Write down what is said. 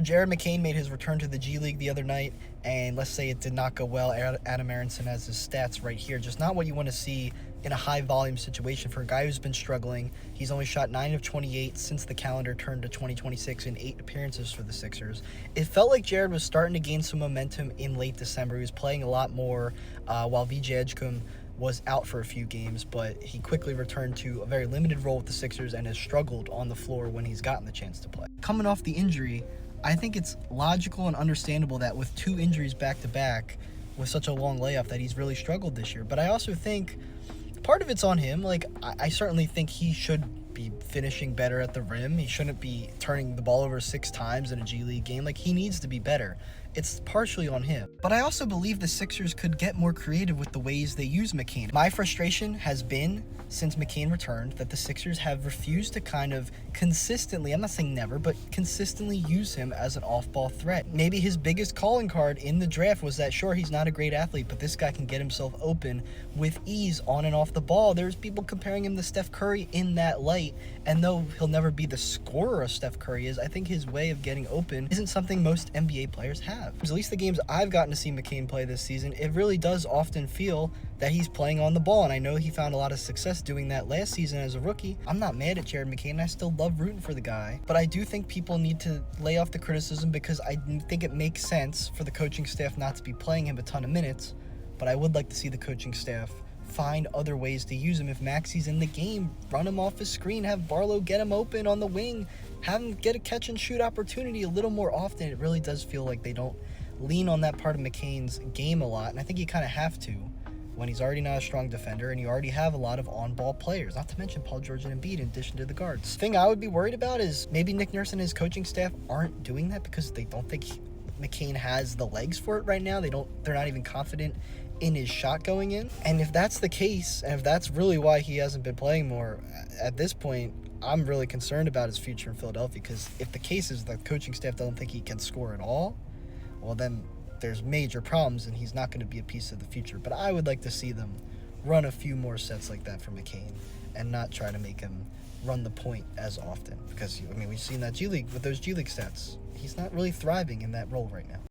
Jared McCain made his return to the G League the other night, and let's say it did not go well. Adam Aronson has his stats right here. Just not what you want to see in a high-volume situation for a guy who's been struggling. He's only shot 9 of 28 since the calendar turned to 2026 in 8 appearances for the Sixers. It felt like Jared was starting to gain some momentum in late December. He was playing a lot more while VJ Edgecombe was out for a few games, but he quickly returned to a very limited role with the Sixers and has struggled on the floor when he's gotten the chance to play. Coming off the injury, I think it's logical and understandable that with 2 injuries back-to-back, with such a long layoff, that he's really struggled this year. But I also think part of it's on him. Like, I certainly think he should be finishing better at the rim. He shouldn't be turning the ball over 6 times in a G League game. Like, he needs to be better. It's partially on him. But I also believe the Sixers could get more creative with the ways they use McCain. My frustration has been, since McCain returned, that the Sixers have refused to kind of consistently, I'm not saying never, but consistently use him as an off-ball threat. Maybe his biggest calling card in the draft was that, sure, he's not a great athlete, but this guy can get himself open with ease on and off the ball. There's people comparing him to Steph Curry in that light, and though he'll never be the scorer as Steph Curry is, I think his way of getting open isn't something most NBA players have. At least the games I've gotten to see McCain play this season, it really does often feel that he's playing on the ball, and I know he found a lot of success doing that last season as a rookie. I'm not mad at Jared McCain. I still love rooting for the guy, but I do think people need to lay off the criticism, because I think it makes sense for the coaching staff not to be playing him a ton of minutes, but I would like to see the coaching staff find other ways to use him. If Maxi's in the game, run him off his screen, have Barlow get him open on the wing, have him get a catch and shoot opportunity a little more often. It really does feel like they don't lean on that part of McCain's game a lot, and I think you kind of have to when he's already not a strong defender and you already have a lot of on-ball players, not to mention Paul George and Embiid in addition to the guards. The thing I would be worried about is maybe Nick Nurse and his coaching staff aren't doing that because they don't think McCain has the legs for it right now. They're not even confident in his shot going in. And if that's the case, and if that's really why he hasn't been playing more, at this point, I'm really concerned about his future in Philadelphia, because if the case is the coaching staff doesn't think he can score at all, well, then there's major problems and he's not going to be a piece of the future. But I would like to see them run a few more sets like that for McCain and not try to make him run the point as often, because, I mean, we've seen that G League with those G League stats. He's not really thriving in that role right now.